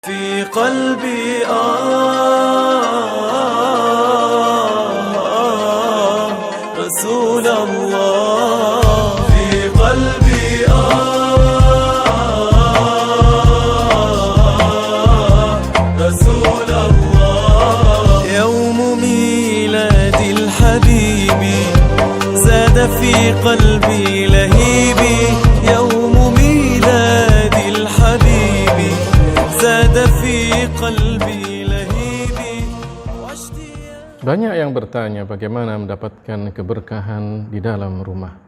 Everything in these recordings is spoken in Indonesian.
في قلبي رسول الله في قلبي رسول الله يوم ميلاد الحبيب زاد في قلبي لهيبي يوم ميلاد الحبيب زاد في قلبي لهيبي واشتياق. Banyak yang bertanya bagaimana mendapatkan keberkahan di dalam rumah.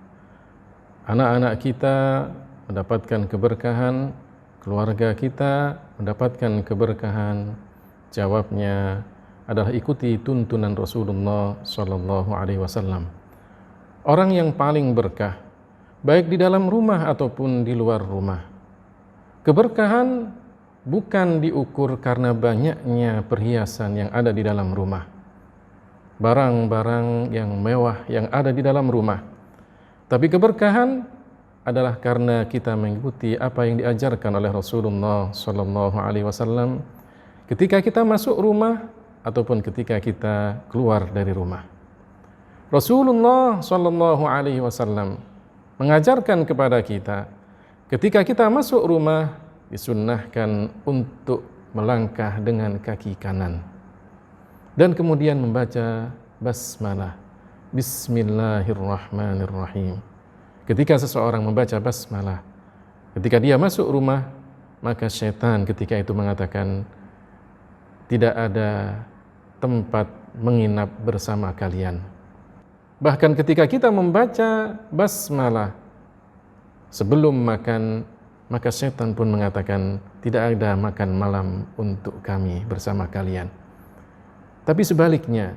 Anak-anak kita mendapatkan keberkahan, keluarga kita mendapatkan keberkahan. Jawabnya adalah ikuti tuntunan Rasulullah Sallallahu Alaihi Wasallam. Orang yang paling berkah, baik di dalam rumah ataupun di luar rumah. Keberkahan bukan diukur karena banyaknya perhiasan yang ada di dalam rumah, barang-barang yang mewah yang ada di dalam rumah. Tapi keberkahan adalah karena kita mengikuti apa yang diajarkan oleh Rasulullah Sallallahu Alaihi Wasallam ketika kita masuk rumah ataupun ketika kita keluar dari rumah. Rasulullah Sallallahu Alaihi Wasallam mengajarkan kepada kita ketika kita masuk rumah disunnahkan untuk melangkah dengan kaki kanan dan kemudian membaca basmalah, Bismillahirrahmanirrahim. Ketika seseorang membaca basmalah, ketika dia masuk rumah, maka syaitan ketika itu mengatakan tidak ada tempat menginap bersama kalian. Bahkan ketika kita membaca basmalah sebelum makan, maka syaitan pun mengatakan tidak ada makan malam untuk kami bersama kalian. Tapi sebaliknya,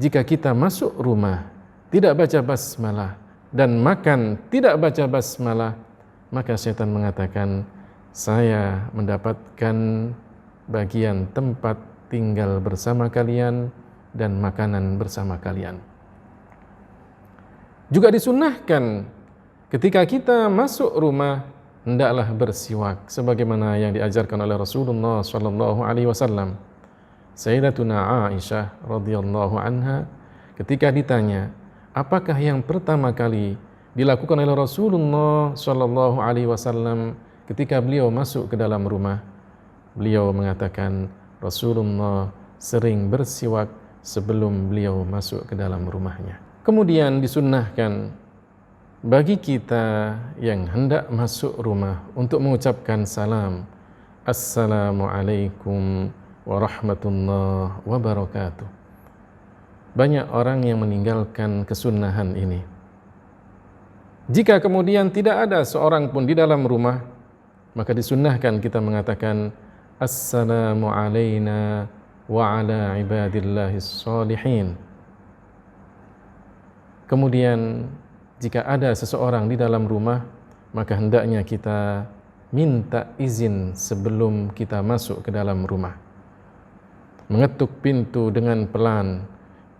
jika kita masuk rumah tidak baca basmalah dan makan tidak baca basmalah, maka syaitan mengatakan saya mendapatkan bagian tempat tinggal bersama kalian dan makanan bersama kalian. Juga disunnahkan ketika kita masuk rumah hendaklah bersiwak sebagaimana yang diajarkan oleh Rasulullah Sallallahu Alaihi Wasallam. Sayyidatuna Aisyah radhiyallahu anha ketika ditanya apakah yang pertama kali dilakukan oleh Rasulullah Sallallahu Alaihi Wasallam ketika beliau masuk ke dalam rumah, beliau mengatakan Rasulullah sering bersiwak sebelum beliau masuk ke dalam rumahnya. Kemudian disunnahkan bagi kita yang hendak masuk rumah untuk mengucapkan salam, Assalamualaikum warahmatullahi wabarakatuh. Banyak orang yang meninggalkan kesunnahan ini. Jika kemudian tidak ada seorang pun di dalam rumah, maka disunnahkan kita mengatakan Assalamu alayna wa ala ibadillahis salihin. Kemudian jika ada seseorang di dalam rumah, maka hendaknya kita minta izin sebelum kita masuk ke dalam rumah. Mengetuk pintu dengan pelan,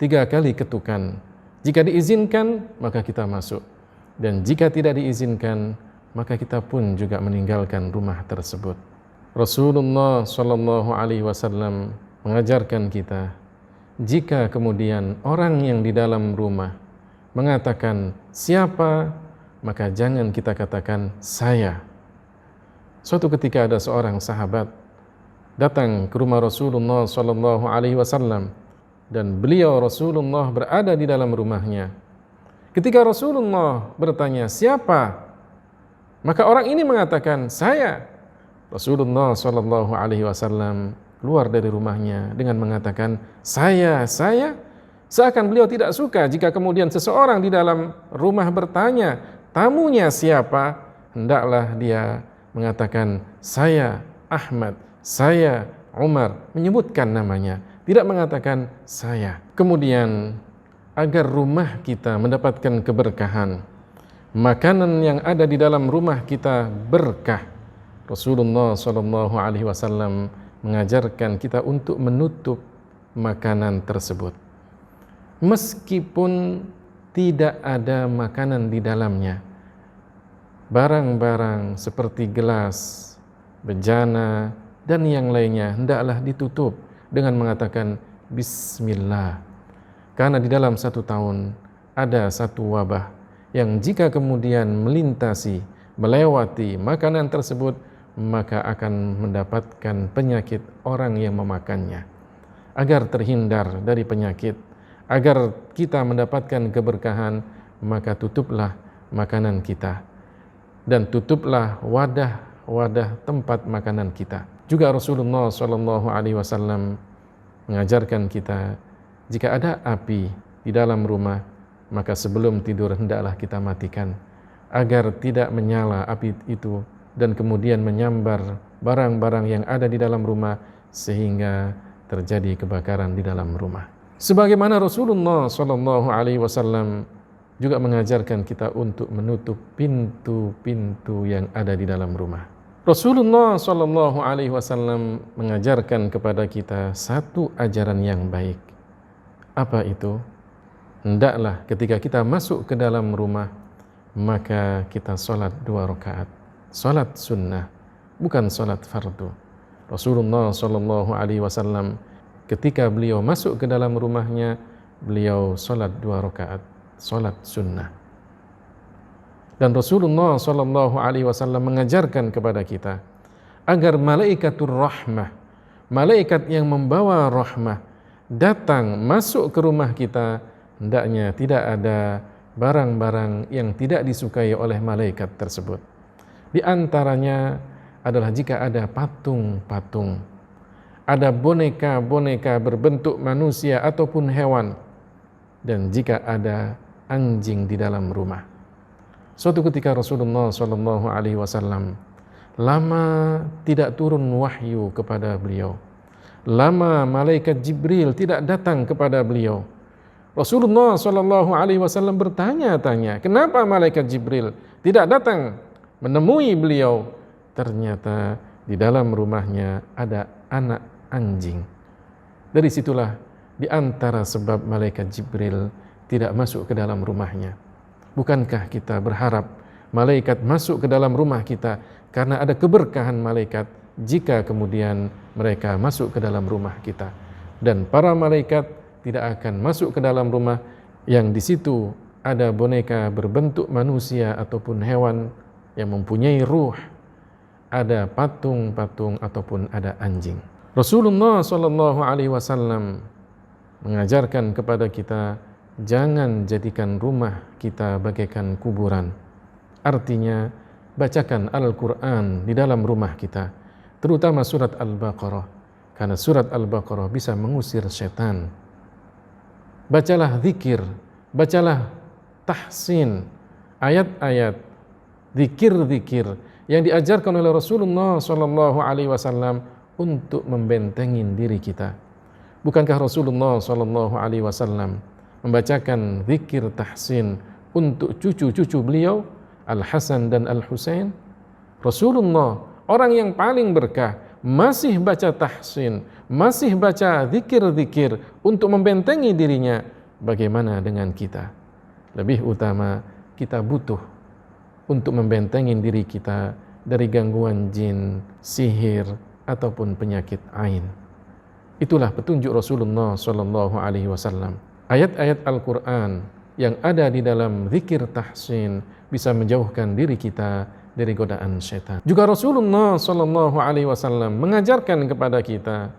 3 kali ketukan. Jika diizinkan, maka kita masuk. Dan jika tidak diizinkan, maka kita pun juga meninggalkan rumah tersebut. Rasulullah Sallallahu Alaihi Wasallam mengajarkan kita, jika kemudian orang yang di dalam rumah mengatakan siapa, maka jangan kita katakan saya. Suatu ketika ada seorang sahabat datang ke rumah Rasulullah Sallallahu Alaihi Wasallam dan beliau Rasulullah berada di dalam rumahnya. Ketika Rasulullah bertanya siapa, maka orang ini mengatakan saya. Rasulullah Sallallahu Alaihi Wasallam keluar dari rumahnya dengan mengatakan saya. Seakan beliau tidak suka jika kemudian seseorang di dalam rumah bertanya, tamunya siapa? Hendaklah dia mengatakan, saya Ahmad, saya Umar, menyebutkan namanya, tidak mengatakan saya. Kemudian, agar rumah kita mendapatkan keberkahan, makanan yang ada di dalam rumah kita berkah, Rasulullah SAW mengajarkan kita untuk menutup makanan tersebut. Meskipun tidak ada makanan di dalamnya, barang-barang seperti gelas, bejana, dan yang lainnya hendaklah ditutup dengan mengatakan Bismillah. Karena di dalam 1 tahun ada 1 wabah yang jika kemudian melewati makanan tersebut, maka akan mendapatkan penyakit orang yang memakannya. Agar terhindar dari penyakit, agar kita mendapatkan keberkahan, maka tutuplah makanan kita dan tutuplah wadah tempat makanan kita. Juga Rasulullah SAW mengajarkan kita, jika ada api di dalam rumah, maka sebelum tidur hendaklah kita matikan, agar tidak menyala api itu dan kemudian menyambar barang-barang yang ada di dalam rumah sehingga terjadi kebakaran di dalam rumah. Sebagaimana Rasulullah SAW juga mengajarkan kita untuk menutup pintu-pintu yang ada di dalam rumah. Rasulullah SAW mengajarkan kepada kita 1 ajaran yang baik. Apa itu? Hendaklah ketika kita masuk ke dalam rumah, maka kita sholat 2 rakaat. Sholat sunnah, bukan sholat fardu. Rasulullah SAW ketika beliau masuk ke dalam rumahnya, beliau sholat 2 rakaat, sholat sunnah. Dan Rasulullah SAW mengajarkan kepada kita agar malaikatur rahmah, malaikat yang membawa rahmah, datang masuk ke rumah kita, hendaknya tidak ada barang-barang yang tidak disukai oleh malaikat tersebut. Di antaranya adalah jika ada patung-patung, ada boneka-boneka berbentuk manusia ataupun hewan, dan jika ada anjing di dalam rumah. Suatu ketika Rasulullah SAW lama tidak turun wahyu kepada beliau, lama malaikat Jibril tidak datang kepada beliau. Rasulullah SAW bertanya-tanya, kenapa malaikat Jibril tidak datang menemui beliau? Ternyata di dalam rumahnya ada anak anjing. Dari situlah di antara sebab malaikat Jibril tidak masuk ke dalam rumahnya. Bukankah kita berharap malaikat masuk ke dalam rumah kita karena ada keberkahan malaikat jika kemudian mereka masuk ke dalam rumah kita? Dan para malaikat tidak akan masuk ke dalam rumah yang di situ ada boneka berbentuk manusia ataupun hewan yang mempunyai ruh, ada patung-patung ataupun ada anjing. Rasulullah SAW mengajarkan kepada kita, jangan jadikan rumah kita bagaikan kuburan. Artinya, bacakan Al-Quran di dalam rumah kita, terutama surat Al-Baqarah, karena surat Al-Baqarah bisa mengusir setan. Bacalah zikir, bacalah tahsin, ayat-ayat, zikir-zikir yang diajarkan oleh Rasulullah SAW untuk membentengi diri kita. Bukankah Rasulullah SAW membacakan zikir tahsin untuk cucu-cucu beliau, Al-Hasan dan Al-Husain? Rasulullah, orang yang paling berkah, masih baca tahsin, masih baca zikir-zikir untuk membentengi dirinya. Bagaimana dengan kita? Lebih utama, kita butuh untuk membentengi diri kita dari gangguan jin, sihir, ataupun penyakit ain. Itulah petunjuk Rasulullah SAW. Ayat-ayat Al-Quran yang ada di dalam zikir tahsin bisa menjauhkan diri kita dari godaan syaitan. Juga Rasulullah SAW mengajarkan kepada kita,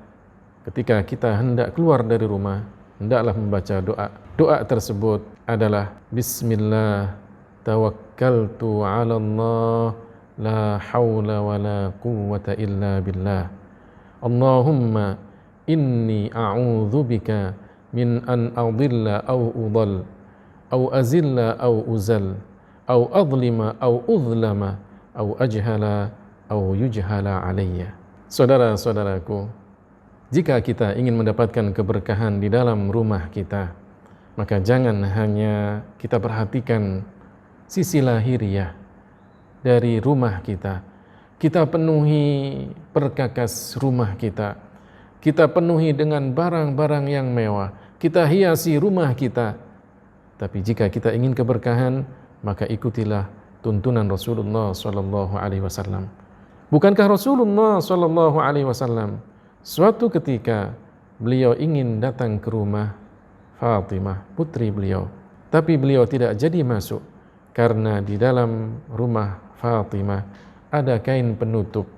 ketika kita hendak keluar dari rumah, hendaklah membaca doa. Doa tersebut adalah Bismillah tawakkaltu ala Allah la hawla wa la quwwata illa billah. Allahumma inni a'udzubika min an adilla au udal au azilla au uzal au adlima au udlama au ajhala au yujhala alayya. Saudara-saudaraku, jika kita ingin mendapatkan keberkahan di dalam rumah kita, maka jangan hanya kita perhatikan sisi lahiriah dari rumah kita. Kita penuhi perkakas rumah kita. Kita penuhi dengan barang-barang yang mewah. Kita hiasi rumah kita. Tapi jika kita ingin keberkahan, maka ikutilah tuntunan Rasulullah SAW. Bukankah Rasulullah Shallallahu Alaihi Wasallam suatu ketika beliau ingin datang ke rumah Fatimah, putri beliau, tapi beliau tidak jadi masuk karena di dalam rumah Fatimah ada kain penutup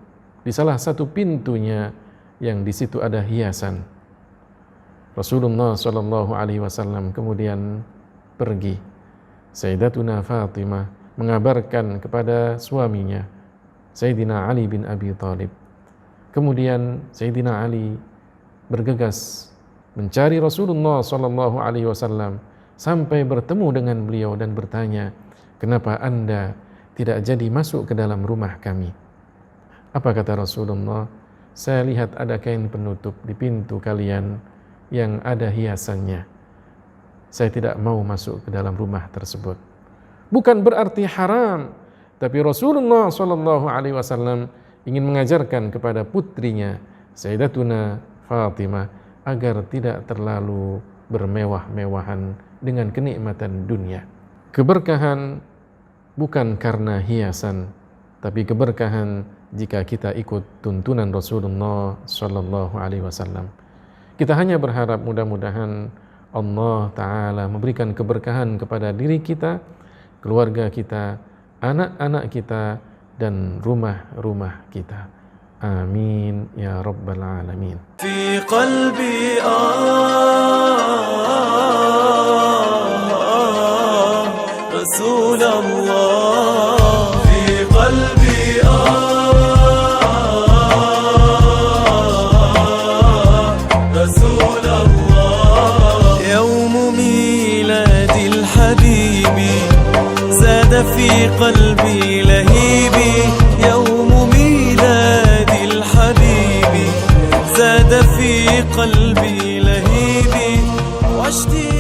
di salah satu pintunya yang di situ ada hiasan. Rasulullah Shallallahu Alaihi Wasallam kemudian pergi. Sayyidatuna Fatimah mengabarkan kepada suaminya, Sayyidina Ali bin Abi Thalib. Kemudian Sayyidina Ali bergegas mencari Rasulullah Shallallahu Alaihi Wasallam sampai bertemu dengan beliau dan bertanya, kenapa Anda tidak jadi masuk ke dalam rumah kami? Apa kata Rasulullah? Saya lihat ada kain penutup di pintu kalian yang ada hiasannya. Saya tidak mau masuk ke dalam rumah tersebut. Bukan berarti haram, tapi Rasulullah Shallallahu Alaihi Wasallam ingin mengajarkan kepada putrinya Sayyidatuna Fatimah agar tidak terlalu bermewah-mewahan dengan kenikmatan dunia. Keberkahan bukan karena hiasan, tapi keberkahan jika kita ikut tuntunan Rasulullah Shallallahu Alaihi Wasallam. Kita hanya berharap mudah-mudahan Allah Ta'ala memberikan keberkahan kepada diri kita, keluarga kita, anak-anak kita, dan rumah-rumah kita. Amin ya Rabbal Alamin. Fi qalbi Rasulullah, fi qalbi Rasulullah. يوم ميلاد الحبيب زاد في قلبي لهيبي. يوم ميلاد الحبيب زاد في قلبي لهيبي واشتياقي.